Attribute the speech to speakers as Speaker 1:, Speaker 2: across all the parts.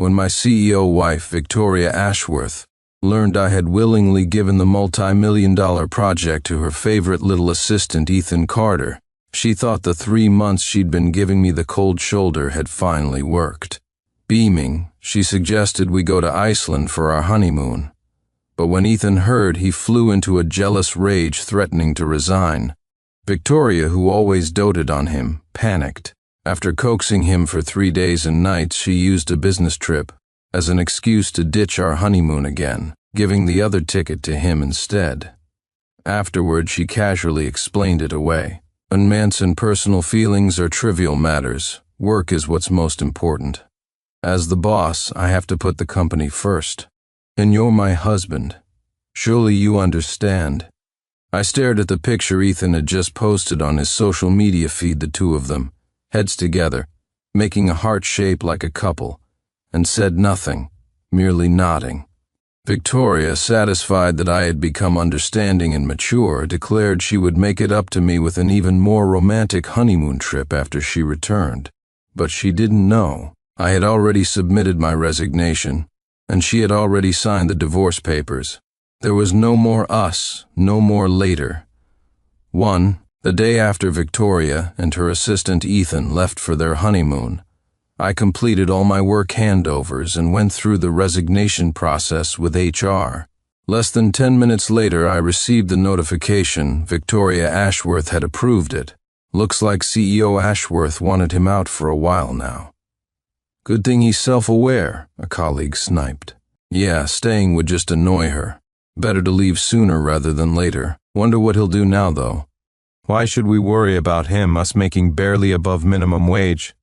Speaker 1: when my CEO wife, Victoria Ashworth, learned I had willingly given the multi-million-dollar project to her favorite little assistant, Ethan Carter. She thought the 3 months she'd been giving me the cold shoulder had finally worked. Beaming, she suggested we go to Iceland for our honeymoon. But when Ethan heard, he flew into a jealous rage, threatening to resign. Victoria, who always doted on him, panicked. After coaxing him for 3 days and nights, she used a business trip as an excuse to ditch our honeymoon again, giving the other ticket to him instead. Afterward, she casually explained it away. Romance and personal feelings are trivial matters. Work is what's most important. As the boss, I have to put the company first. And you're my husband. Surely you understand. I stared at the picture Ethan had just posted on his social media feed, the two of them, heads together, making a heart shape like a couple, and said nothing, merely nodding. Victoria, satisfied that I had become understanding and mature, declared she would make it up to me with an even more romantic honeymoon trip after she returned. But she didn't know. I had already submitted my resignation, and she had already signed the divorce papers. There was no more us, no more later. The day after Victoria and her assistant Ethan left for their honeymoon, I completed all my work handovers and went through the resignation process with HR. Less than 10 minutes later, I received the notification Victoria Ashworth had approved it. Looks like CEO Ashworth wanted him out for a while now. Good thing he's self-aware, a colleague sniped. Yeah, staying would just annoy her. Better to leave sooner rather than later. Wonder what he'll do now, though. Why should we worry about him, us making barely above minimum wage?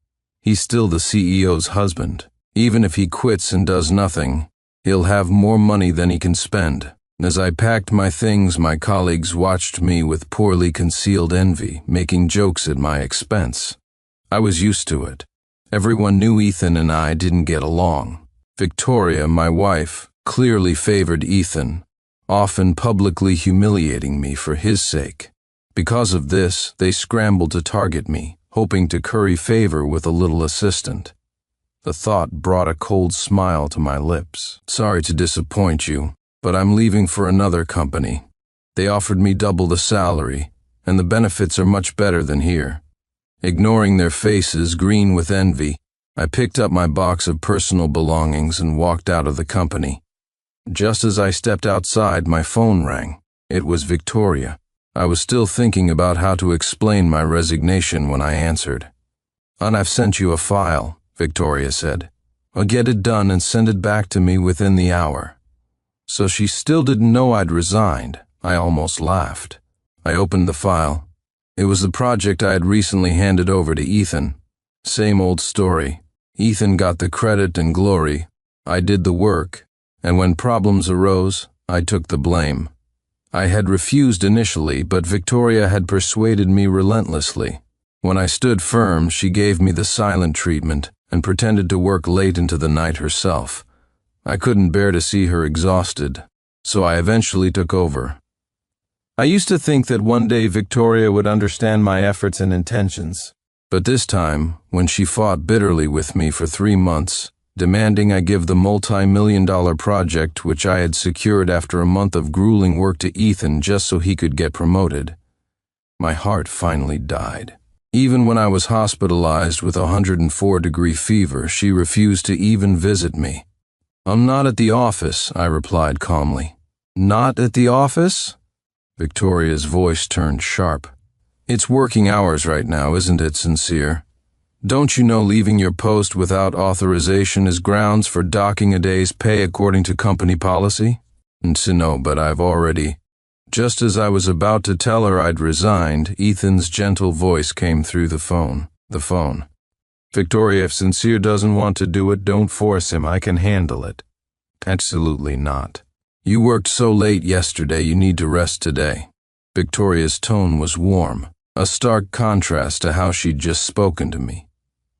Speaker 1: He's still the CEO's husband. Even if he quits and does nothing, he'll have more money than he can spend. As I packed my things, my colleagues watched me with poorly concealed envy, making jokes at my expense. I was used to it. Everyone knew Ethan and I didn't get along. Victoria, my wife, clearly favored Ethan, often publicly humiliating me for his sake. Because of this, they scrambled to target me, hoping to curry favor with a little assistant. The thought brought a cold smile to my lips. Sorry to disappoint you, but I'm leaving for another company. They offered me double the salary, and the benefits are much better than here. Ignoring their faces green with envy, I picked up my box of personal belongings and walked out of the company. Just as I stepped outside, my phone rang. It was Victoria. I was still thinking about how to explain my resignation when I answered. "I've sent you a file," Victoria said. "I'll get it done and send it back to me within the hour." So she still didn't know I'd resigned. I almost laughed. I opened the file. It was the project I had recently handed over to Ethan. Same old story. Ethan got the credit and glory. I did the work, and when problems arose, I took the blame. I had refused initially, but Victoria had persuaded me relentlessly. When I stood firm, she gave me the silent treatment and pretended to work late into the night herself. I couldn't bear to see her exhausted, so I eventually took over. I used to think that one day Victoria would understand my efforts and intentions. But this time, when she fought bitterly with me for 3 months, demanding I give the multi-million-dollar project which I had secured after a month of grueling work to Ethan just so he could get promoted, my heart finally died. Even when I was hospitalized with a 104-degree fever, she refused to even visit me. "I'm not at the office," I replied calmly. "Not at the office?" Victoria's voice turned sharp. "It's working hours right now, isn't it, Sincere? Don't you know leaving your post without authorization is grounds for docking a day's pay according to company policy?" "No, but I've already—" Just as I was about to tell her I'd resigned, Ethan's gentle voice came through the phone. "Victoria, if Sincere doesn't want to do it, don't force him. I can handle it." "Absolutely not. You worked so late yesterday, you need to rest today." Victoria's tone was warm, a stark contrast to how she'd just spoken to me.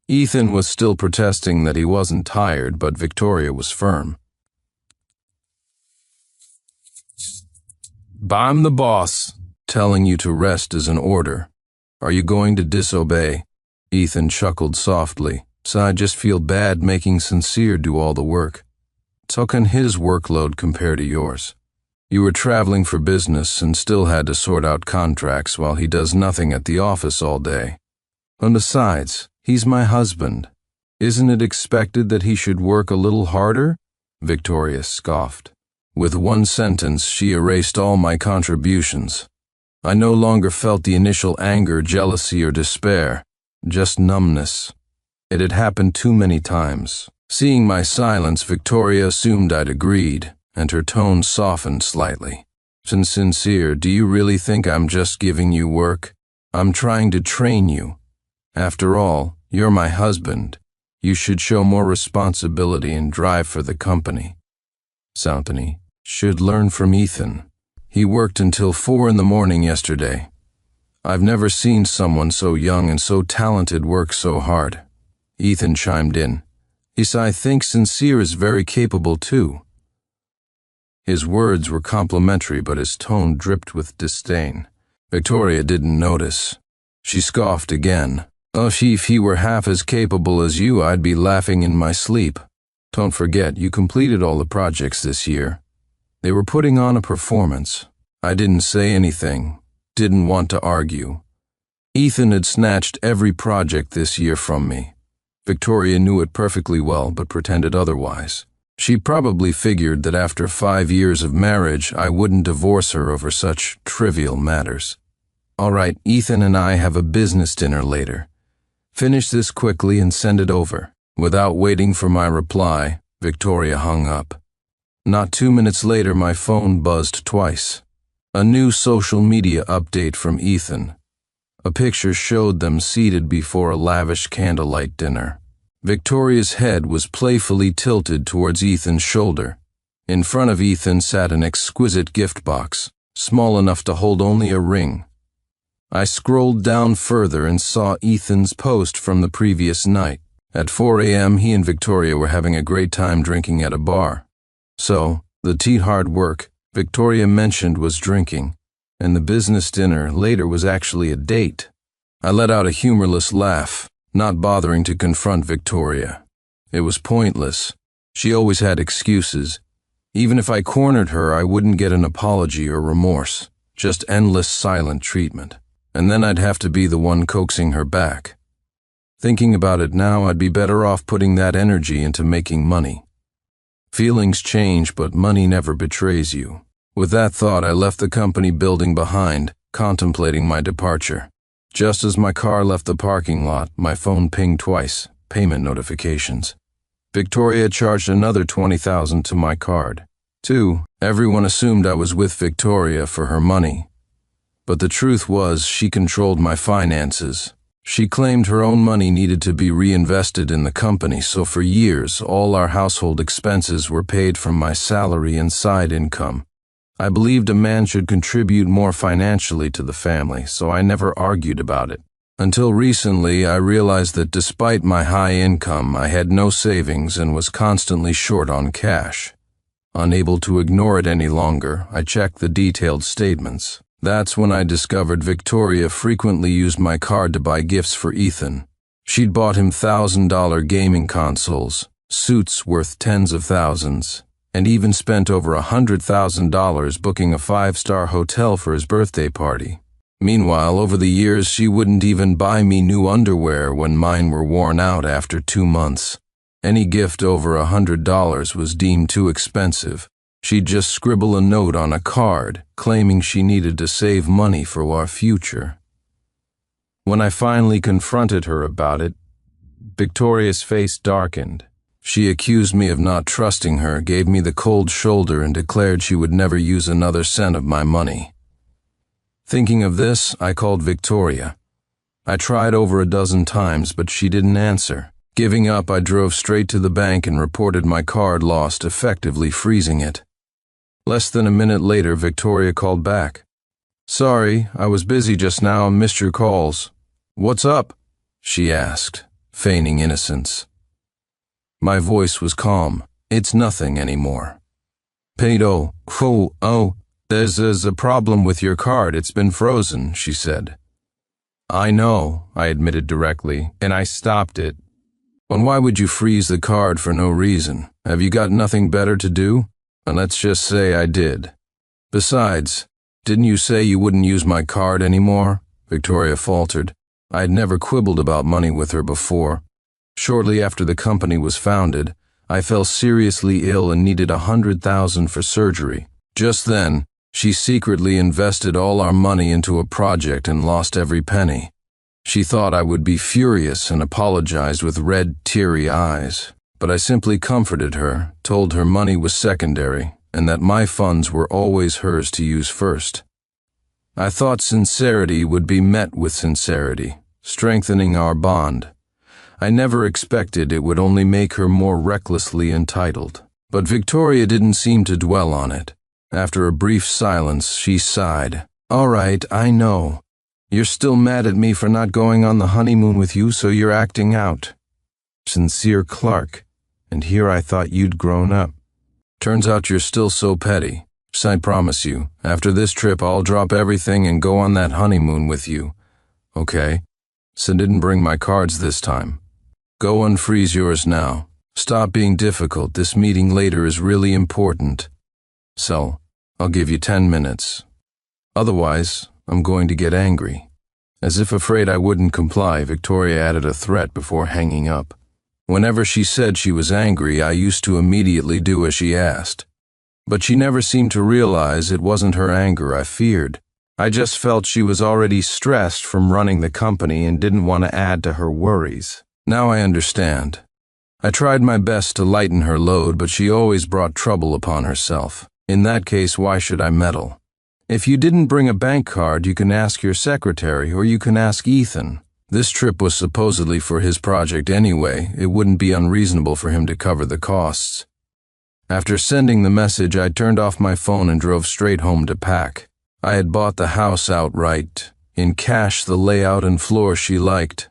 Speaker 1: Ethan was still protesting that he wasn't tired, but Victoria was firm. "I'm the boss. Telling you to rest is an order. Are you going to disobey?" Ethan chuckled softly, So I just feel bad making Sincere do all the work. So can his workload compare to yours? You were traveling for business and still had to sort out contracts while he does nothing at the office all day. And besides, he's my husband. Isn't it expected that he should work a little harder? Victoria scoffed. With one sentence, she erased all my contributions. I no longer felt the initial anger, jealousy, or despair, just numbness. It had happened too many times. Seeing my silence, Victoria assumed I'd agreed, and her tone softened slightly. Sincere, do you really think I'm just giving you work? I'm trying to train you. After all, you're my husband. You should show more responsibility and drive for the company. Anthony should learn from Ethan. He worked until 4 a.m. yesterday. I've never seen someone so young and so talented work so hard. Ethan chimed in. Yes, I think Sincere is very capable too. His words were complimentary, but his tone dripped with disdain. Victoria didn't notice. She scoffed again. Oh, if he were half as capable as you, I'd be laughing in my sleep. Don't forget, you completed all the projects this year. They were putting on a performance. I didn't say anything, didn't want to argue. Ethan had snatched every project this year from me. Victoria knew it perfectly well, but pretended otherwise. She probably figured that after 5 years of marriage, I wouldn't divorce her over such trivial matters. All right, Ethan and I have a business dinner later. Finish this quickly and send it over. Without waiting for my reply, Victoria hung up. Not 2 minutes later, my phone buzzed twice. A new social media update from Ethan. A picture showed them seated before a lavish candlelight dinner. Victoria's head was playfully tilted towards Ethan's shoulder. In front of Ethan sat an exquisite gift box, small enough to hold only a ring. I scrolled down further and saw Ethan's post from the previous night. At 4 a.m., he and Victoria were having a great time drinking at a bar. So, the hard work Victoria mentioned was drinking, and the business dinner later was actually a date. I let out a humorless laugh, not bothering to confront Victoria. It was pointless. She always had excuses. Even if I cornered her, I wouldn't get an apology or remorse, just endless silent treatment. And then I'd have to be the one coaxing her back. Thinking about it now, I'd be better off putting that energy into making money. Feelings change, but money never betrays you. With that thought, I left the company building behind, contemplating my departure. Just as my car left the parking lot, my phone pinged twice, payment notifications. Victoria charged another $20,000 to my card. 2. Everyone assumed I was with Victoria for her money. But the truth was, she controlled my finances. She claimed her own money needed to be reinvested in the company, so for years, all our household expenses were paid from my salary and side income. I believed a man should contribute more financially to the family, so I never argued about it. Until recently, I realized that despite my high income, I had no savings and was constantly short on cash. Unable to ignore it any longer, I checked the detailed statements. That's when I discovered Victoria frequently used my card to buy gifts for Ethan. She'd bought him $1,000 gaming consoles, suits worth tens of thousands, and even spent over $100,000 booking a 5-star hotel for his birthday party. Meanwhile, over the years, she wouldn't even buy me new underwear when mine were worn out after 2 months. Any gift over $100 was deemed too expensive. She'd just scribble a note on a card, claiming she needed to save money for our future. When I finally confronted her about it, Victoria's face darkened. She accused me of not trusting her, gave me the cold shoulder, and declared she would never use another cent of my money. Thinking of this, I called Victoria. I tried over a dozen times, but she didn't answer. Giving up, I drove straight to the bank and reported my card lost, effectively freezing it. Less than a minute later, Victoria called back. Sorry, I was busy just now and missed your calls. What's up? She asked, feigning innocence. My voice was calm. It's nothing anymore. Pedro, there's a problem with your card. It's been frozen, she said. I know, I admitted directly, and I stopped it. And why would you freeze the card for no reason? Have you got nothing better to do? And let's just say I did. Besides, didn't you say you wouldn't use my card anymore? Victoria faltered. I had never quibbled about money with her before. Shortly after the company was founded, I fell seriously ill and needed $100,000 for surgery. Just then, she secretly invested all our money into a project and lost every penny. She thought I would be furious and apologized with red, teary eyes, but I simply comforted her, told her money was secondary, and that my funds were always hers to use first. I thought sincerity would be met with sincerity, strengthening our bond. I never expected it would only make her more recklessly entitled. But Victoria didn't seem to dwell on it. After a brief silence, she sighed. "All right, I know. You're still mad at me for not going on the honeymoon with you, so you're acting out. Sincere Clark, and here I thought you'd grown up. Turns out you're still so petty. I promise you, after this trip I'll drop everything and go on that honeymoon with you. Okay? So didn't bring my cards this time. Go unfreeze yours now. Stop being difficult, this meeting later is really important. So, I'll give you 10 minutes. Otherwise, I'm going to get angry." As if afraid I wouldn't comply, Victoria added a threat before hanging up. Whenever she said she was angry, I used to immediately do as she asked. But she never seemed to realize it wasn't her anger I feared. I just felt she was already stressed from running the company and didn't want to add to her worries. Now I understand. I tried my best to lighten her load, but she always brought trouble upon herself. In that case, why should I meddle? If you didn't bring a bank card, you can ask your secretary, or you can ask Ethan. This trip was supposedly for his project anyway. It wouldn't be unreasonable for him to cover the costs. After sending the message, I turned off my phone and drove straight home to pack. I had bought the house outright, in cash, the layout and floor she liked.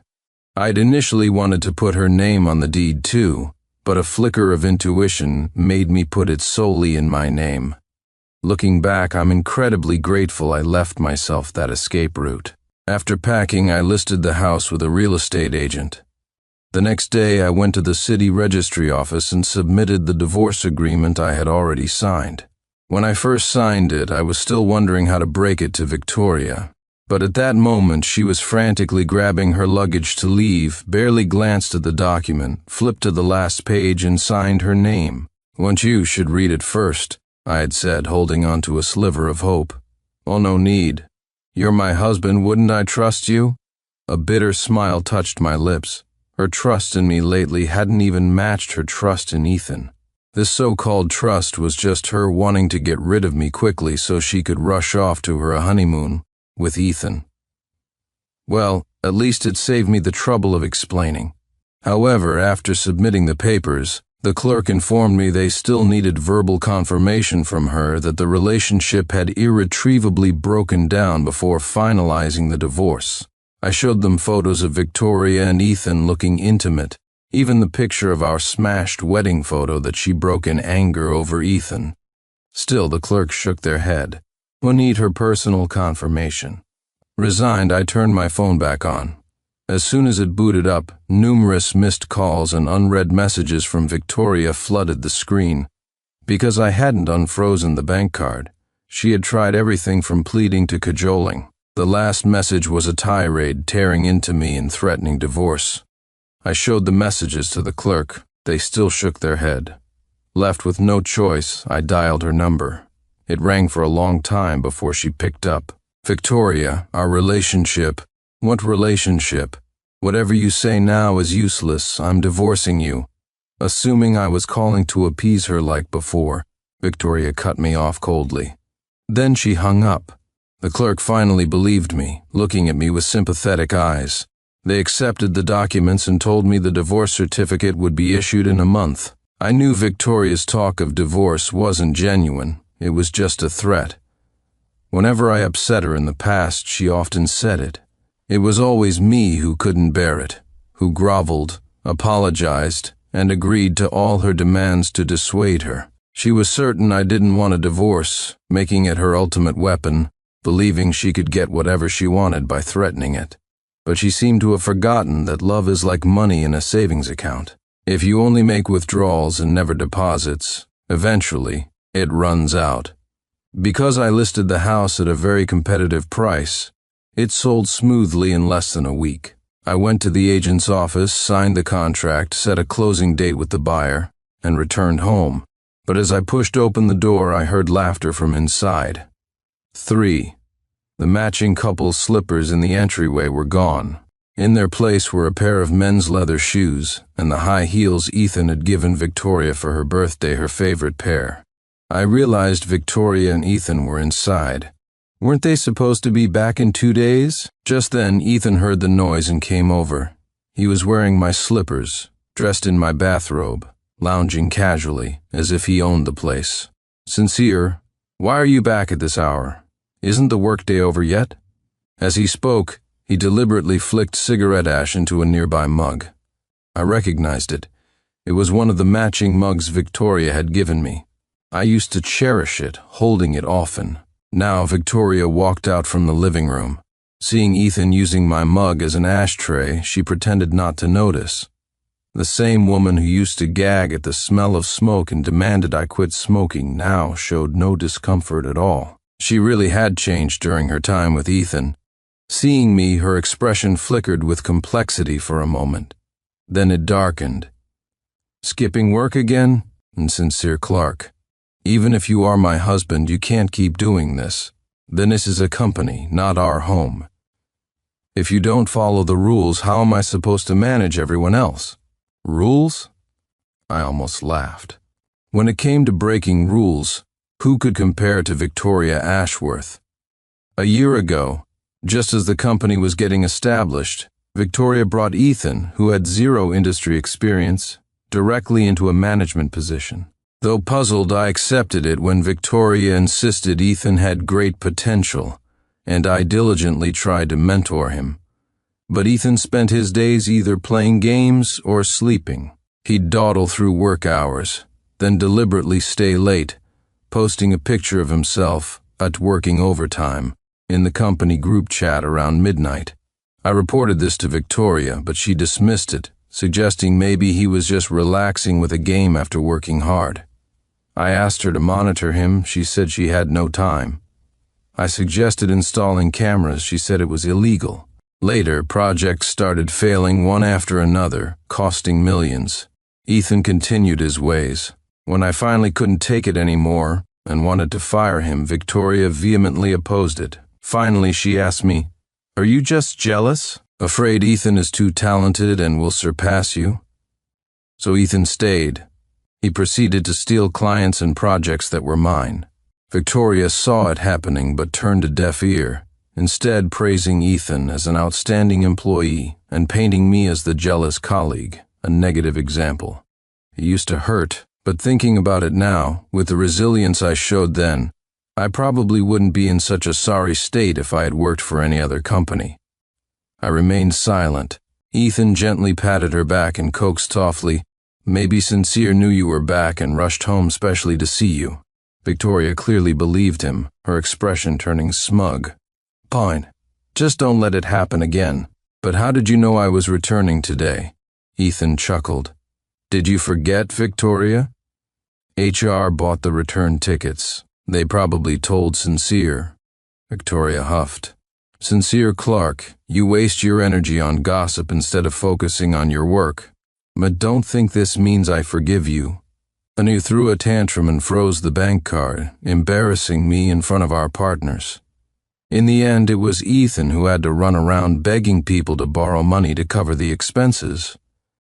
Speaker 1: I'd initially wanted to put her name on the deed too, but a flicker of intuition made me put it solely in my name. Looking back, I'm incredibly grateful I left myself that escape route. After packing, I listed the house with a real estate agent. The next day, I went to the city registry office and submitted the divorce agreement I had already signed. When I first signed it, I was still wondering how to break it to Victoria. But at that moment, she was frantically grabbing her luggage to leave, barely glanced at the document, flipped to the last page, and signed her name. "Want you should read it first," I had said, holding on to a sliver of hope. "Oh, no need. You're my husband, wouldn't I trust you?" A bitter smile touched my lips. Her trust in me lately hadn't even matched her trust in Ethan. This so-called trust was just her wanting to get rid of me quickly so she could rush off to her honeymoon with Ethan. Well, at least it saved me the trouble of explaining. However, after submitting the papers, the clerk informed me they still needed verbal confirmation from her that the relationship had irretrievably broken down before finalizing the divorce. I showed them photos of Victoria and Ethan looking intimate, even the picture of our smashed wedding photo that she broke in anger over Ethan. Still, the clerk shook their head. "We'll need her personal confirmation." Resigned, I turned my phone back on. As soon as it booted up, numerous missed calls and unread messages from Victoria flooded the screen. Because I hadn't unfrozen the bank card, she had tried everything from pleading to cajoling. The last message was a tirade tearing into me and threatening divorce. I showed the messages to the clerk. They still shook their head. Left with no choice, I dialed her number. It rang for a long time before she picked up. "Victoria, our relationship." "What relationship? Whatever you say now is useless. I'm divorcing you." Assuming I was calling to appease her like before, Victoria cut me off coldly. Then she hung up. The clerk finally believed me, looking at me with sympathetic eyes. They accepted the documents and told me the divorce certificate would be issued in a month. I knew Victoria's talk of divorce wasn't genuine. It was just a threat. Whenever I upset her in the past, she often said it. It was always me who couldn't bear it, who groveled, apologized, and agreed to all her demands to dissuade her. She was certain I didn't want a divorce, making it her ultimate weapon, believing she could get whatever she wanted by threatening it. but she seemed to have forgotten that love is like money in a savings account. If you only make withdrawals and never deposits, eventually, it runs out. Because I listed the house at a very competitive price, it sold smoothly in less than a week. I went to the agent's office, signed the contract, set a closing date with the buyer, and returned home. But as I pushed open the door, I heard laughter from inside. 3. The matching couple's slippers in the entryway were gone. In their place were a pair of men's leather shoes and the high heels Ethan had given Victoria for her birthday, her favorite pair. I realized Victoria and Ethan were inside. Weren't they supposed to be back in 2 days? Just then, Ethan heard the noise and came over. He was wearing my slippers, dressed in my bathrobe, lounging casually, as if he owned the place. "Sincere, why are you back at this hour? Isn't the workday over yet?" As he spoke, he deliberately flicked cigarette ash into a nearby mug. I recognized it. It was one of the matching mugs Victoria had given me. I used to cherish it, holding it often. Now Victoria walked out from the living room. Seeing Ethan using my mug as an ashtray, she pretended not to notice. The same woman who used to gag at the smell of smoke and demanded I quit smoking now showed no discomfort at all. She really had changed during her time with Ethan. Seeing me, her expression flickered with complexity for a moment. Then it darkened. "Skipping work again?" And Sincere Clark. "Even if you are my husband, you can't keep doing this. Then this is a company, not our home. If you don't follow the rules, how am I supposed to manage everyone else?" "Rules?" I almost laughed. When it came to breaking rules, who could compare to Victoria Ashworth? A year ago, just as the company was getting established, Victoria brought Ethan, who had zero industry experience, directly into a management position. Though puzzled, I accepted it when Victoria insisted Ethan had great potential, and I diligently tried to mentor him. But Ethan spent his days either playing games or sleeping. He'd dawdle through work hours, then deliberately stay late, posting a picture of himself at working overtime in the company group chat around midnight. I reported this to Victoria, but she dismissed it, suggesting maybe he was just relaxing with a game after working hard. I asked her to monitor him. She said she had no time. I suggested installing cameras. She said it was illegal. Later, projects started failing one after another, costing millions. Ethan continued his ways. When I finally couldn't take it anymore and wanted to fire him, Victoria vehemently opposed it. Finally, she asked me, "Are you just jealous? Afraid Ethan is too talented and will surpass you?" So Ethan stayed. He proceeded to steal clients and projects that were mine. Victoria saw it happening but turned a deaf ear, instead praising Ethan as an outstanding employee and painting me as the jealous colleague, a negative example. It used to hurt, but thinking about it now, with the resilience I showed then, I probably wouldn't be in such a sorry state if I had worked for any other company. I remained silent. Ethan gently patted her back and coaxed softly, "Maybe Sincere knew you were back and rushed home specially to see you." Victoria clearly believed him, her expression turning smug. "Fine. Just don't let it happen again. But how did you know I was returning today?" Ethan chuckled. "Did you forget, Victoria?" HR bought the return tickets. They probably told Sincere. Victoria huffed. "Sincere Clark, you waste your energy on gossip instead of focusing on your work. But don't think this means I forgive you." And you threw a tantrum and froze the bank card, embarrassing me in front of our partners. In the end, it was Ethan who had to run around begging people to borrow money to cover the expenses.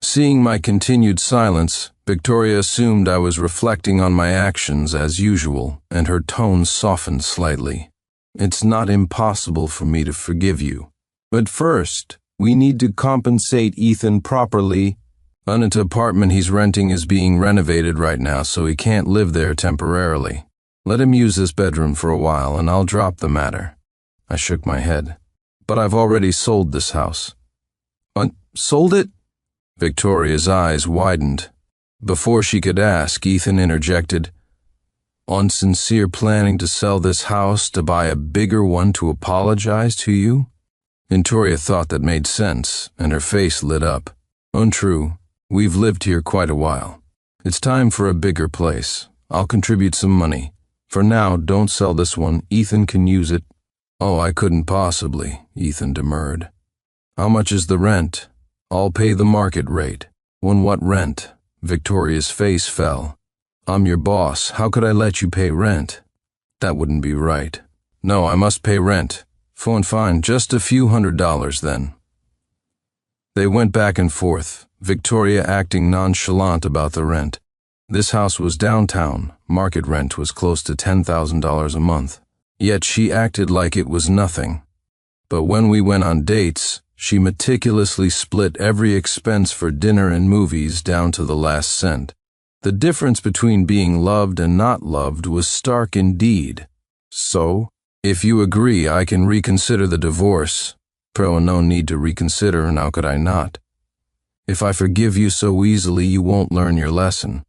Speaker 1: Seeing my continued silence, Victoria assumed I was reflecting on my actions as usual, and her tone softened slightly. "It's not impossible for me to forgive you. But first, we need to compensate Ethan properly. An apartment he's renting is being renovated right now, so he can't live there temporarily. Let him use this bedroom for a while, and I'll drop the matter." I shook my head. "But I've already sold this house." "Sold it?" Victoria's eyes widened. Before she could ask, Ethan interjected, "On Sincere planning to sell this house to buy a bigger one to apologize to you?" Victoria thought that made sense, and her face lit up. Untrue. We've lived here quite a while. It's time for a bigger place. I'll contribute some money. For now, don't sell this one. Ethan can use it. Oh, I couldn't possibly, Ethan demurred. How much is the rent? I'll pay the market rate. What rent? Victoria's face fell. I'm your boss. How could I let you pay rent? That wouldn't be right. No, I must pay rent. Fine, just a few $100s then. They went back and forth, Victoria acting nonchalant about the rent. This house was downtown. Market rent was close to $10,000 a month. Yet she acted like it was nothing. But when we went on dates, she meticulously split every expense for dinner and movies down to the last cent. The difference between being loved and not loved was stark indeed. So, if you agree, I can reconsider the divorce. No need to reconsider, and how could I not? If I forgive you so easily, you won't learn your lesson.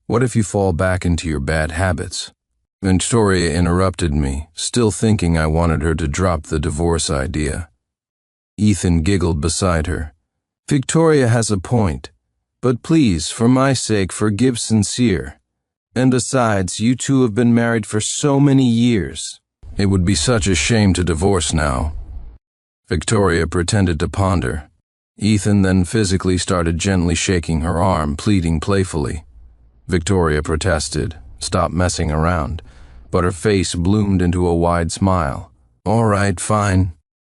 Speaker 1: What if you fall back into your bad habits? Victoria interrupted me, still thinking I wanted her to drop the divorce idea. Ethan giggled beside her. Victoria has a point. But please, for my sake, forgive Sincere. And besides, you two have been married for so many years. It would be such a shame to divorce now. Victoria pretended to ponder. Ethan then physically started gently shaking her arm, pleading playfully. Victoria protested, "Stop messing around," but her face bloomed into a wide smile. All right, fine.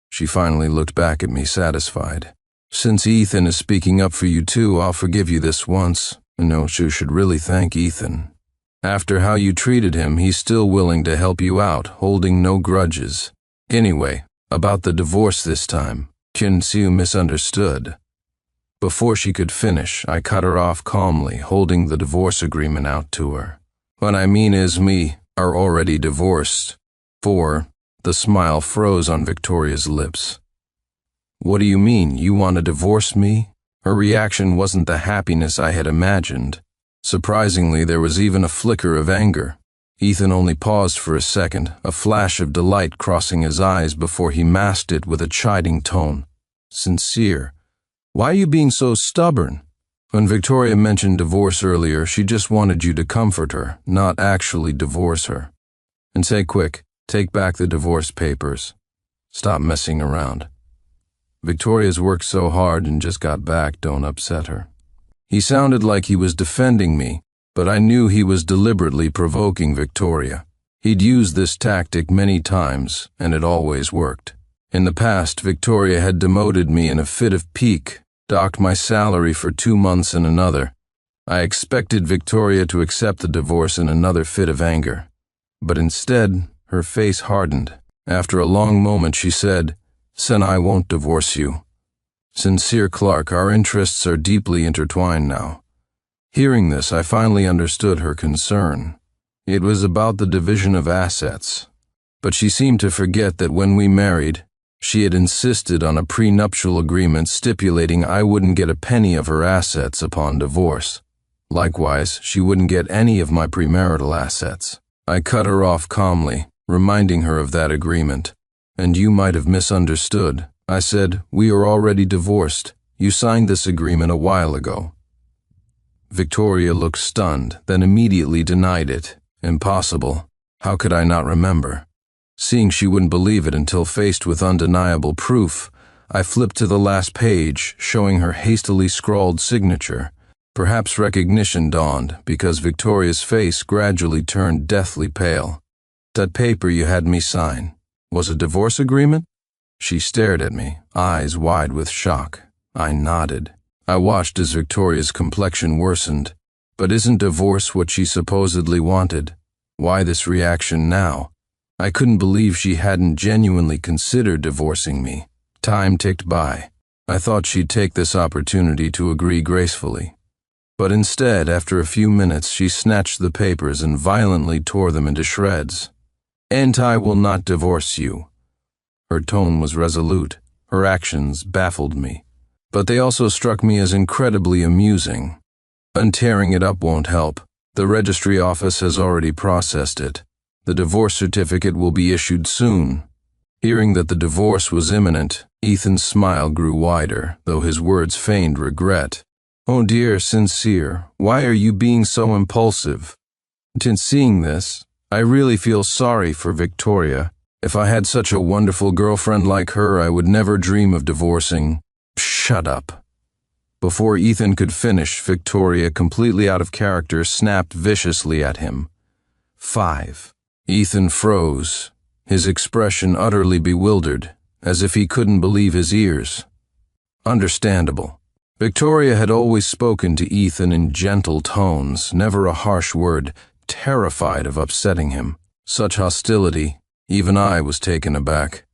Speaker 1: She finally looked back at me, satisfied. Since Ethan is speaking up for you too, I'll forgive you this once. No, you should really thank Ethan. After how you treated him, he's still willing to help you out, holding no grudges. Anyway, about the divorce this time, Kinsu misunderstood. Before she could finish, I cut her off calmly, holding the divorce agreement out to her. What I mean is we are already divorced. The smile froze on Victoria's lips. What do you mean, you want to divorce me? Her reaction wasn't the happiness I had imagined. Surprisingly, there was even a flicker of anger. Ethan only paused for a second, a flash of delight crossing his eyes before he masked it with a chiding tone. Sincere. Why are you being so stubborn? When Victoria mentioned divorce earlier, she just wanted you to comfort her, not actually divorce her. And say quick, take back the divorce papers. Stop messing around. Victoria's worked so hard and just got back, don't upset her. He sounded like he was defending me, but I knew he was deliberately provoking Victoria. He'd used this tactic many times, and it always worked. In the past, Victoria had demoted me in a fit of pique, docked my salary for 2 months in another. I expected Victoria to accept the divorce in another fit of anger. But instead, her face hardened. After a long moment, she said, Sen, I won't divorce you. Sincere Clark, our interests are deeply intertwined now. Hearing this, I finally understood her concern. It was about the division of assets. But she seemed to forget that when we married, she had insisted on a prenuptial agreement stipulating I wouldn't get a penny of her assets upon divorce. Likewise, she wouldn't get any of my premarital assets. I cut her off calmly, reminding her of that agreement. And you might have misunderstood. I said, we are already divorced. You signed this agreement a while ago. Victoria looked stunned, then immediately denied it. Impossible. How could I not remember? Seeing she wouldn't believe it until faced with undeniable proof, I flipped to the last page, showing her hastily scrawled signature. Perhaps recognition dawned, because Victoria's face gradually turned deathly pale. That paper you had me sign was a divorce agreement? She stared at me, eyes wide with shock. I nodded. I watched as Victoria's complexion worsened. But isn't divorce what she supposedly wanted? Why this reaction now? I couldn't believe she hadn't genuinely considered divorcing me. Time ticked by. I thought she'd take this opportunity to agree gracefully. But instead, after a few minutes, she snatched the papers and violently tore them into shreds. And I will not divorce you. Her tone was resolute. Her actions baffled me. But they also struck me as incredibly amusing. Untearing it up won't help. The registry office has already processed it. The divorce certificate will be issued soon. Hearing that the divorce was imminent, Ethan's smile grew wider, though his words feigned regret. "Oh dear, Sincere, why are you being so impulsive?" In seeing this, I really feel sorry for Victoria. If I had such a wonderful girlfriend like her, I would never dream of divorcing. Shut up. Before Ethan could finish, Victoria, completely out of character, snapped viciously at him. 5. Ethan froze, his expression utterly bewildered, as if he couldn't believe his ears. Understandable. Victoria had always spoken to Ethan in gentle tones, never a harsh word, terrified of upsetting him. Such hostility, even I was taken aback.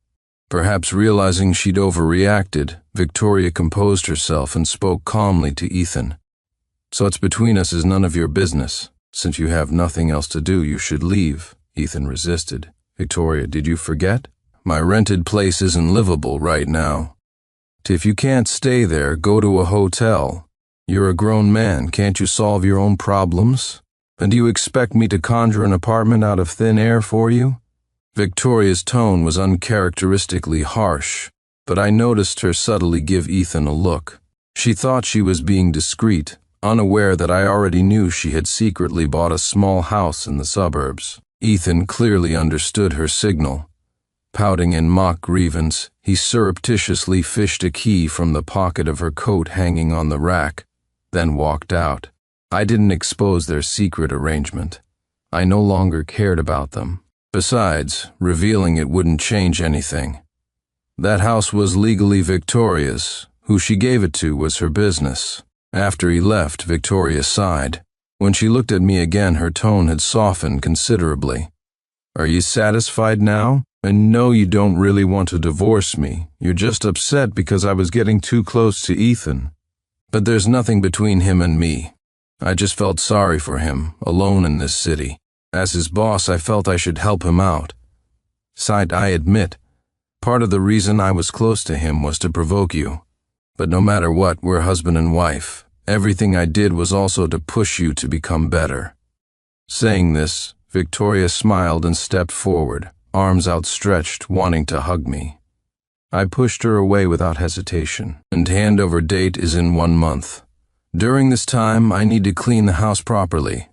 Speaker 1: Perhaps realizing she'd overreacted, Victoria composed herself and spoke calmly to Ethan. "So what's between us is none of your business. Since you have nothing else to do, you should leave." Ethan resisted. "Victoria, did you forget? My rented place isn't livable right now. If you can't stay there, go to a hotel. You're a grown man, can't you solve your own problems? And do you expect me to conjure an apartment out of thin air for you?" Victoria's tone was uncharacteristically harsh, but I noticed her subtly give Ethan a look. She thought she was being discreet, unaware that I already knew she had secretly bought a small house in the suburbs. Ethan clearly understood her signal. Pouting in mock grievance, he surreptitiously fished a key from the pocket of her coat hanging on the rack, then walked out. I didn't expose their secret arrangement. I no longer cared about them. Besides, revealing it wouldn't change anything. That house was legally Victoria's. Who she gave it to was her business. After he left, Victoria sighed. When she looked at me again, her tone had softened considerably. "Are you satisfied now? And no, you don't really want to divorce me. You're just upset because I was getting too close to Ethan. But there's nothing between him and me. I just felt sorry for him, alone in this city. As his boss, I felt I should help him out. Sighed, I admit, part of the reason I was close to him was to provoke you. But no matter what, we're husband and wife. Everything I did was also to push you to become better." Saying this, Victoria smiled and stepped forward, arms outstretched, wanting to hug me. I pushed her away without hesitation, and handover date is in 1 month. During this time, I need to clean the house properly.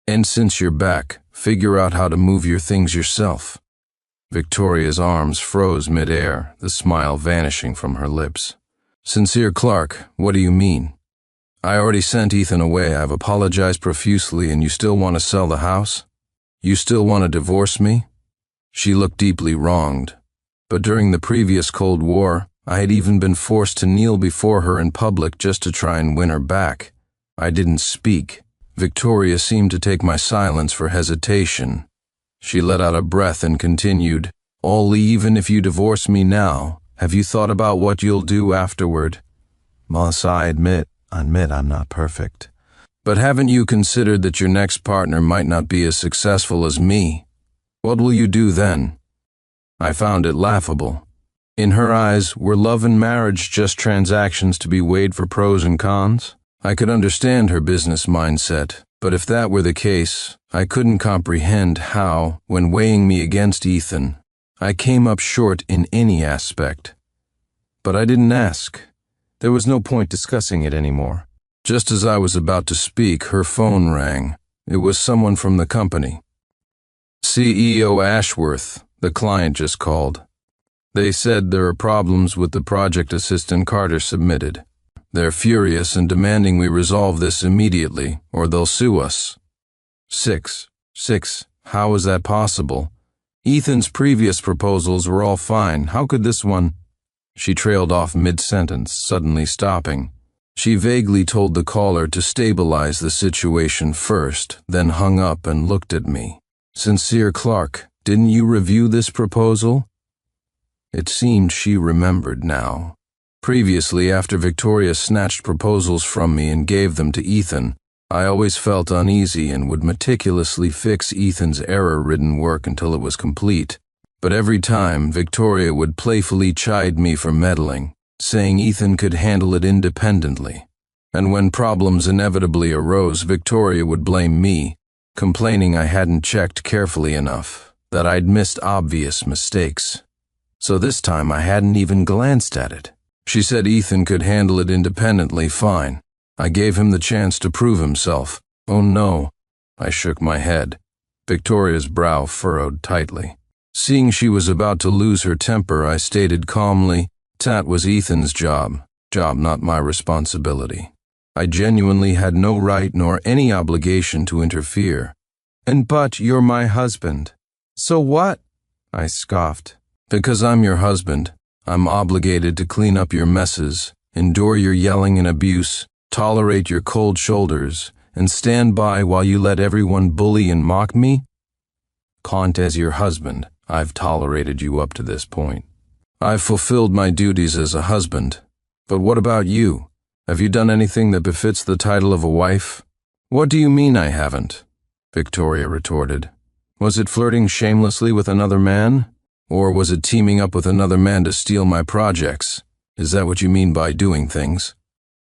Speaker 1: And since you're back, figure out how to move your things yourself. Victoria's arms froze mid-air, the smile vanishing from her lips. "Sincere Clark, what do you mean? I already sent Ethan away. I've apologized profusely, and you still want to sell the house? You still want to divorce me?" She looked deeply wronged. But during the previous Cold War, I had even been forced to kneel before her in public just to try and win her back. I didn't speak. Victoria seemed to take my silence for hesitation. She let out a breath and continued, "I'll leave, and if you divorce me now, have you thought about what you'll do afterward?" "Melissa, I admit I'm not perfect." "But haven't you considered that your next partner might not be as successful as me? What will you do then?" I found it laughable. In her eyes, were love and marriage just transactions to be weighed for pros and cons? I could understand her business mindset, but if that were the case, I couldn't comprehend how, when weighing me against Ethan, I came up short in any aspect. But I didn't ask. There was no point discussing it anymore. Just as I was about to speak, her phone rang. It was someone from the company. "CEO Ashworth, the client just called. They said there are problems with the project assistant Carter submitted. They're furious and demanding we resolve this immediately, or they'll sue us." Six. How is that possible? Ethan's previous proposals were all fine. How could this one? She trailed off mid-sentence, suddenly stopping. She vaguely told the caller to stabilize the situation first, then hung up and looked at me. "Sincere Clark, didn't you review this proposal?" It seemed she remembered now. Previously, after Victoria snatched proposals from me and gave them to Ethan, I always felt uneasy and would meticulously fix Ethan's error-ridden work until it was complete. But every time, Victoria would playfully chide me for meddling, saying Ethan could handle it independently. And when problems inevitably arose, Victoria would blame me, complaining I hadn't checked carefully enough, that I'd missed obvious mistakes. So this time I hadn't even glanced at it. She said Ethan could handle it independently fine. I gave him the chance to prove himself. Oh no. I shook my head. Victoria's brow furrowed tightly. Seeing she was about to lose her temper, I stated calmly, "That was Ethan's job, not my responsibility. I genuinely had no right nor any obligation to interfere." But you're my husband. So what?" I scoffed. "Because I'm your husband, I'm obligated to clean up your messes, endure your yelling and abuse, tolerate your cold shoulders, and stand by while you let everyone bully and mock me? Can't as your husband, I've tolerated you up to this point. I've fulfilled my duties as a husband. But what about you? Have you done anything that befits the title of a wife?" "What do you mean I haven't?" Victoria retorted. "Was it flirting shamelessly with another man? Or was it teaming up with another man to steal my projects? Is that what you mean by doing things?"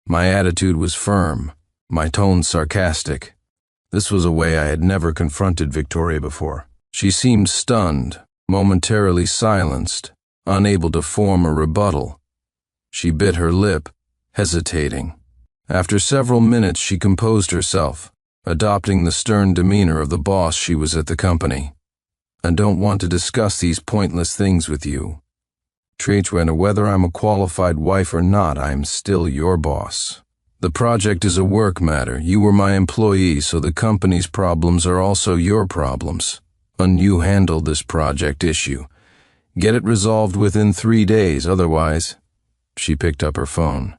Speaker 1: My attitude was firm, my tone sarcastic. This was a way I had never confronted Victoria before. She seemed stunned, momentarily silenced, unable to form a rebuttal. She bit her lip, hesitating. After several minutes, she composed herself, adopting the stern demeanor of the boss she was at the company. "I don't want to discuss these pointless things with you. Trachwena, whether I'm a qualified wife or not, I'm still your boss. The project is a work matter. You were my employee, so the company's problems are also your problems. And you handle this project issue. Get it resolved within 3 days, otherwise—" She picked up her phone.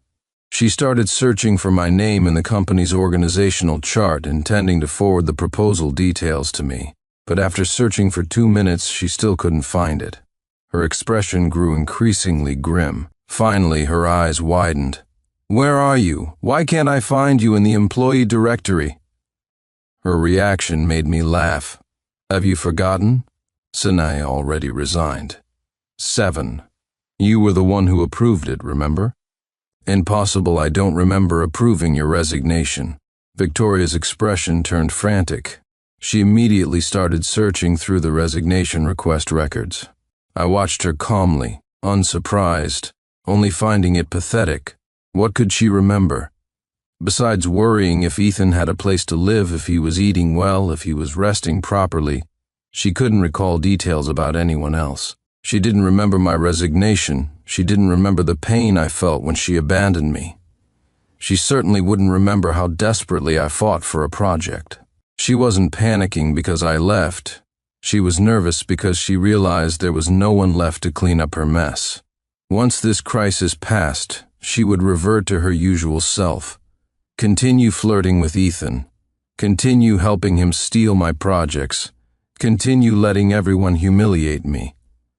Speaker 1: She started searching for my name in the company's organizational chart, intending to forward the proposal details to me. But after searching for 2 minutes, she still couldn't find it. Her expression grew increasingly grim. Finally, her eyes widened. "Where are you? Why can't I find you in the employee directory?" Her reaction made me laugh. "Have you forgotten? Sinai already resigned. 7. You were the one who approved it, remember?" "Impossible, I don't remember approving your resignation." Victoria's expression turned frantic. She immediately started searching through the resignation request records. I watched her calmly, unsurprised, only finding it pathetic. What could she remember? Besides worrying if Ethan had a place to live, if he was eating well, if he was resting properly, she couldn't recall details about anyone else. She didn't remember my resignation. She didn't remember the pain I felt when she abandoned me. She certainly wouldn't remember how desperately I fought for a project. She wasn't panicking because I left. She was nervous because she realized there was no one left to clean up her mess. Once this crisis passed, she would revert to her usual self. Continue flirting with Ethan. Continue helping him steal my projects. Continue letting everyone humiliate me.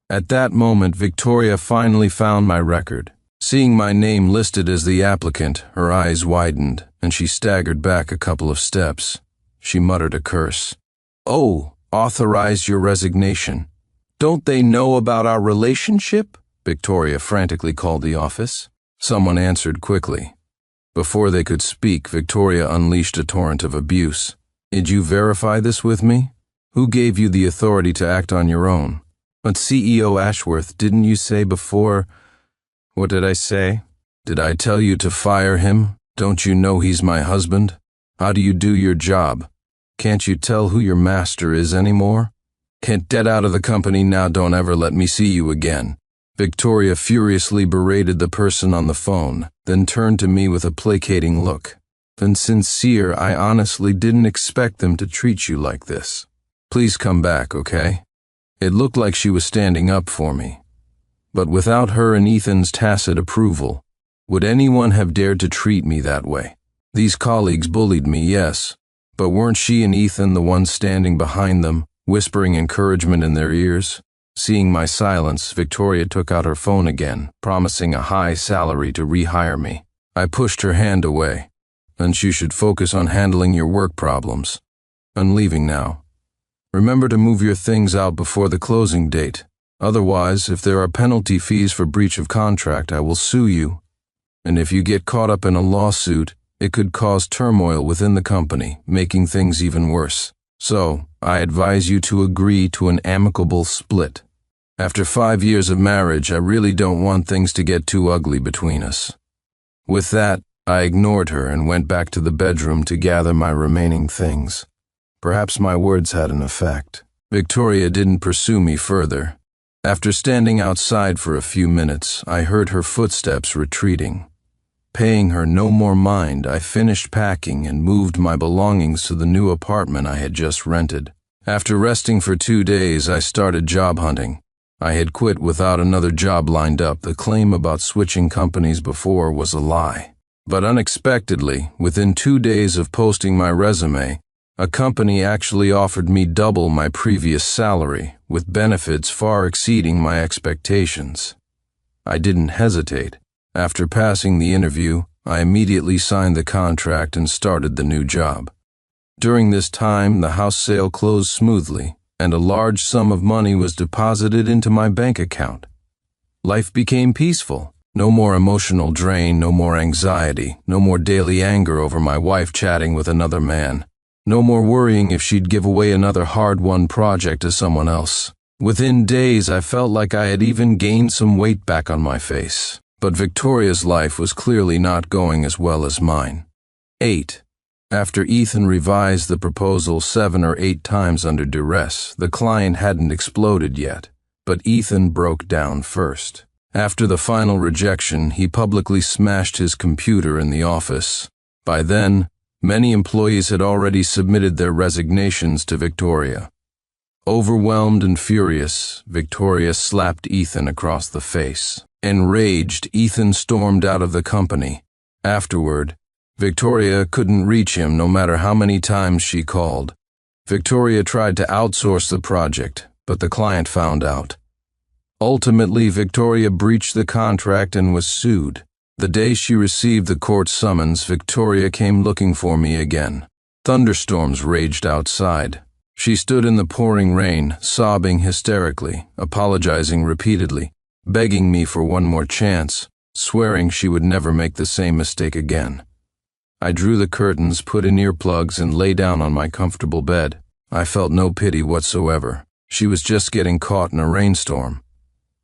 Speaker 1: At that moment, Victoria finally found my record. Seeing my name listed as the applicant, her eyes widened, and she staggered back a couple of steps. She muttered a curse. "Oh, authorize your resignation. Don't they know about our relationship?" Victoria frantically called the office. Someone answered quickly. Before they could speak, Victoria unleashed a torrent of abuse. "Did you verify this with me? Who gave you the authority to act on your own? But CEO Ashworth, didn't you say before—" "What did I say? Did I tell you to fire him? Don't you know he's my husband? How do you do your job? Can't you tell who your master is anymore? Get out of the company now, don't ever let me see you again." Victoria furiously berated the person on the phone, then turned to me with a placating look. "Then sincere, I honestly didn't expect them to treat you like this. Please come back, okay?" It looked like she was standing up for me. But without her and Ethan's tacit approval, would anyone have dared to treat me that way? These colleagues bullied me, yes, but weren't she and Ethan the ones standing behind them, whispering encouragement in their ears? Seeing my silence, Victoria took out her phone again, promising a high salary to rehire me. I pushed her hand away. "And you should focus on handling your work problems. I'm leaving now. Remember to move your things out before the closing date. Otherwise, if there are penalty fees for breach of contract, I will sue you. And if you get caught up in a lawsuit, it could cause turmoil within the company, making things even worse. So, I advise you to agree to an amicable split." After 5 years of marriage, I really don't want things to get too ugly between us." With that, I ignored her and went back to the bedroom to gather my remaining things. Perhaps my words had an effect. Victoria didn't pursue me further. After standing outside for a few minutes, I heard her footsteps retreating. Paying her no more mind, I finished packing and moved my belongings to the new apartment I had just rented. After resting for 2 days, I started job hunting. I had quit without another job lined up. The claim about switching companies before was a lie. But unexpectedly, within 2 days of posting my resume, a company actually offered me double my previous salary, with benefits far exceeding my expectations. I didn't hesitate. After passing the interview, I immediately signed the contract and started the new job. During this time, the house sale closed smoothly, and a large sum of money was deposited into my bank account. Life became peaceful. No more emotional drain, no more anxiety, no more daily anger over my wife chatting with another man. No more worrying if she'd give away another hard-won project to someone else. Within days, I felt like I had even gained some weight back on my face. But Victoria's life was clearly not going as well as mine. 8. After Ethan revised the proposal 7 or 8 times under duress, the client hadn't exploded yet, but Ethan broke down first. After the final rejection, he publicly smashed his computer in the office. By then, many employees had already submitted their resignations to Victoria. Overwhelmed and furious, Victoria slapped Ethan across the face. Enraged, Ethan stormed out of the company. Afterward, Victoria couldn't reach him no matter how many times she called. Victoria tried to outsource the project, but the client found out. Ultimately, Victoria breached the contract and was sued. The day she received the court summons, Victoria came looking for me again. Thunderstorms raged outside. She stood in the pouring rain, sobbing hysterically, apologizing repeatedly, begging me for one more chance, swearing she would never make the same mistake again. I drew the curtains, put in earplugs, and lay down on my comfortable bed. I felt no pity whatsoever. She was just getting caught in a rainstorm.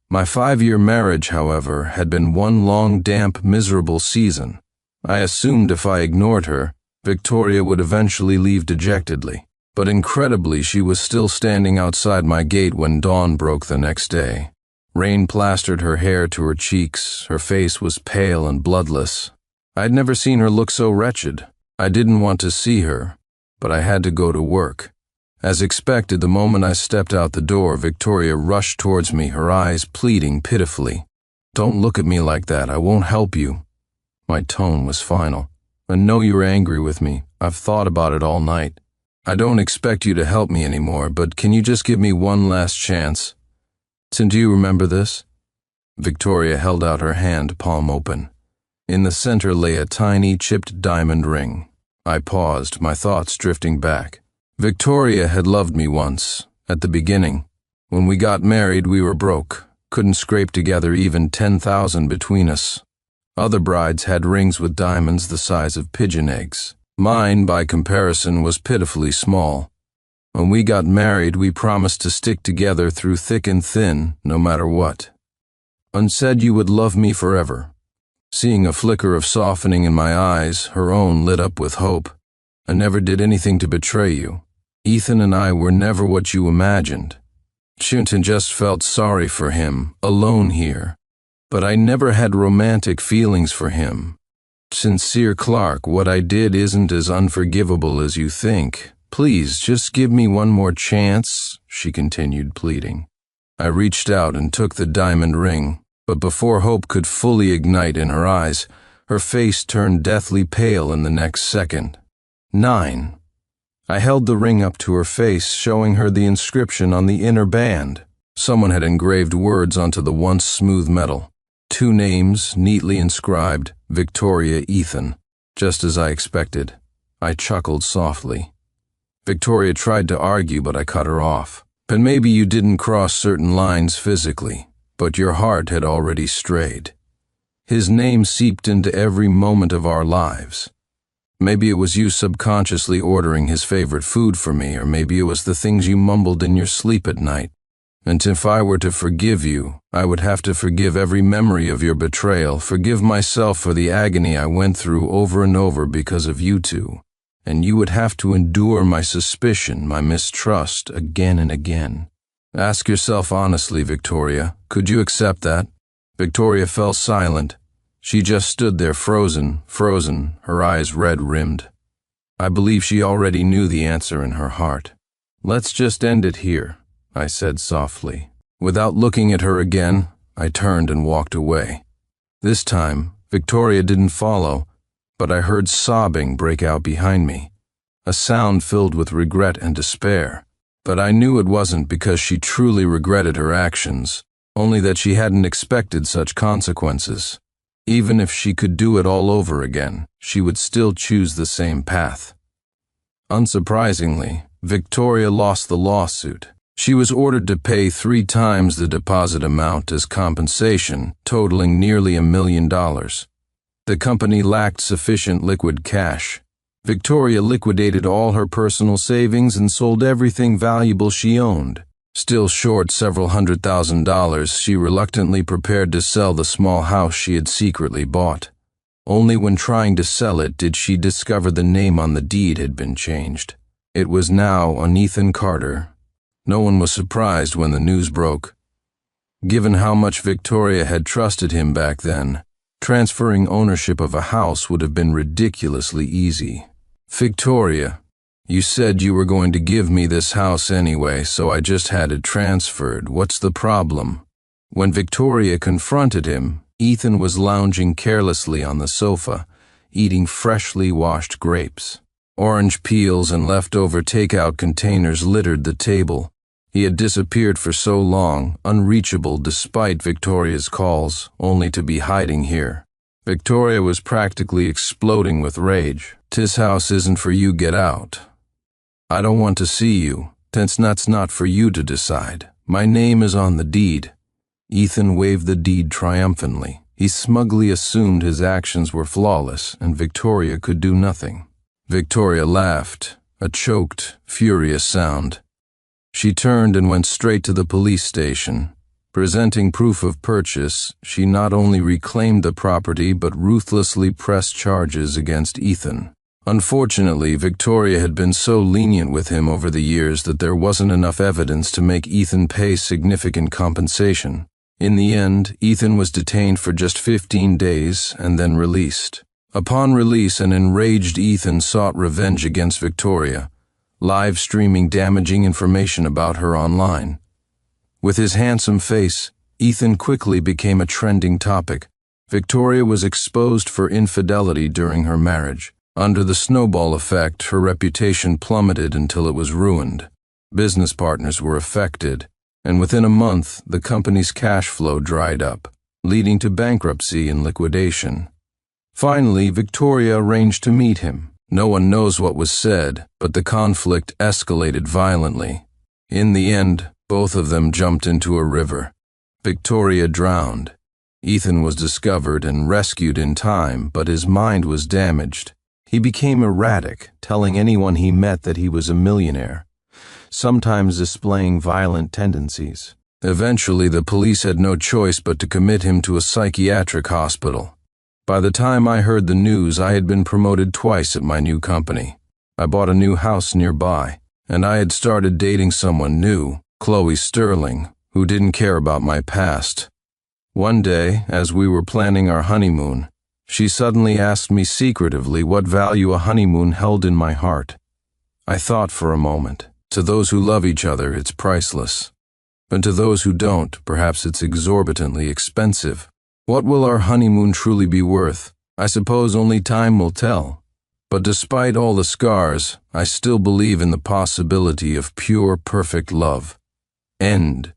Speaker 1: My 5-year marriage, however, had been one long, damp, miserable season. I assumed if I ignored her, Victoria would eventually leave dejectedly. But incredibly, she was still standing outside my gate when dawn broke the next day. Rain plastered her hair to her cheeks. Her face was pale and bloodless. I'd never seen her look so wretched. I didn't want to see her, but I had to go to work. As expected, the moment I stepped out the door, Victoria rushed towards me, her eyes pleading pitifully. "Don't look at me like that. I won't help you." My tone was final. "I know you're angry with me. I've thought about it all night. I don't expect you to help me anymore, but can you just give me one last chance? Do you remember this?" Victoria held out her hand, palm open. In the center lay a tiny, chipped diamond ring. I paused, my thoughts drifting back. Victoria had loved me once, at the beginning. When we got married, we were broke, couldn't scrape together even 10,000 between us. Other brides had rings with diamonds the size of pigeon eggs. Mine, by comparison, was pitifully small. When we got married, we promised to stick together through thick and thin, no matter what. And said you would love me forever. Seeing a flicker of softening in my eyes, her own lit up with hope. I never did anything to betray you. Ethan and I were never what you imagined. Chinton just felt sorry for him, alone here. But I never had romantic feelings for him. Sincere Clark, what I did isn't as unforgivable as you think. Please, just give me one more chance, she continued, pleading. I reached out and took the diamond ring, but before hope could fully ignite in her eyes, her face turned deathly pale in the next second. 9. I held the ring up to her face, showing her the inscription on the inner band. Someone had engraved words onto the once smooth metal. 2 names, neatly inscribed, Victoria, Ethan, just as I expected. I chuckled softly. Victoria tried to argue, but I cut her off. But maybe you didn't cross certain lines physically, but your heart had already strayed. His name seeped into every moment of our lives. Maybe it was you subconsciously ordering his favorite food for me, or maybe it was the things you mumbled in your sleep at night. And if I were to forgive you, I would have to forgive every memory of your betrayal, forgive myself for the agony I went through over and over because of you two. And you would have to endure my suspicion, my mistrust, again and again. Ask yourself honestly, Victoria, could you accept that? Victoria fell silent. She just stood there frozen, her eyes red-rimmed. I believe she already knew the answer in her heart. Let's just end it here, I said softly. Without looking at her again, I turned and walked away. This time, Victoria didn't follow, but I heard sobbing break out behind me, a sound filled with regret and despair. But I knew it wasn't because she truly regretted her actions, only that she hadn't expected such consequences. Even if she could do it all over again, she would still choose the same path. Unsurprisingly, Victoria lost the lawsuit. She was ordered to pay 3 times the deposit amount as compensation, totaling nearly $1 million. The company lacked sufficient liquid cash. Victoria liquidated all her personal savings and sold everything valuable she owned. Still short several $100,000, she reluctantly prepared to sell the small house she had secretly bought. Only when trying to sell it did she discover the name on the deed had been changed. It was now on Ethan Carter. No one was surprised when the news broke. Given how much Victoria had trusted him back then, transferring ownership of a house would have been ridiculously easy. Victoria, you said you were going to give me this house anyway, so I just had it transferred. What's the problem? When Victoria confronted him, Ethan was lounging carelessly on the sofa, eating freshly washed grapes. Orange peels and leftover takeout containers littered the table. He had disappeared for so long, unreachable despite Victoria's calls, only to be hiding here. Victoria was practically exploding with rage. "This house isn't for you, get out. I don't want to see you. That's not for you to decide. My name is on the deed." Ethan waved the deed triumphantly. He smugly assumed his actions were flawless and Victoria could do nothing. Victoria laughed, a choked, furious sound. She turned and went straight to the police station. Presenting proof of purchase, she not only reclaimed the property but ruthlessly pressed charges against Ethan. Unfortunately, Victoria had been so lenient with him over the years that there wasn't enough evidence to make Ethan pay significant compensation. In the end, Ethan was detained for just 15 days and then released. Upon release, an enraged Ethan sought revenge against Victoria, live streaming damaging information about her online. With his handsome face, Ethan quickly became a trending topic. Victoria was exposed for infidelity during her marriage. Under the snowball effect, her reputation plummeted until it was ruined. Business partners were affected, and within a month, the company's cash flow dried up, leading to bankruptcy and liquidation. Finally, Victoria arranged to meet him. No one knows what was said, but the conflict escalated violently. In the end, both of them jumped into a river. Victoria drowned. Ethan was discovered and rescued in time, but his mind was damaged. He became erratic, telling anyone he met that he was a millionaire, sometimes displaying violent tendencies. Eventually, the police had no choice but to commit him to a psychiatric hospital. By the time I heard the news, I had been promoted twice at my new company. I bought a new house nearby, and I had started dating someone new, Chloe Sterling, who didn't care about my past. One day, as we were planning our honeymoon, she suddenly asked me secretively what value a honeymoon held in my heart. I thought for a moment. To those who love each other, it's priceless. But to those who don't, perhaps it's exorbitantly expensive. What will our honeymoon truly be worth? I suppose only time will tell. But despite all the scars, I still believe in the possibility of pure, perfect love. End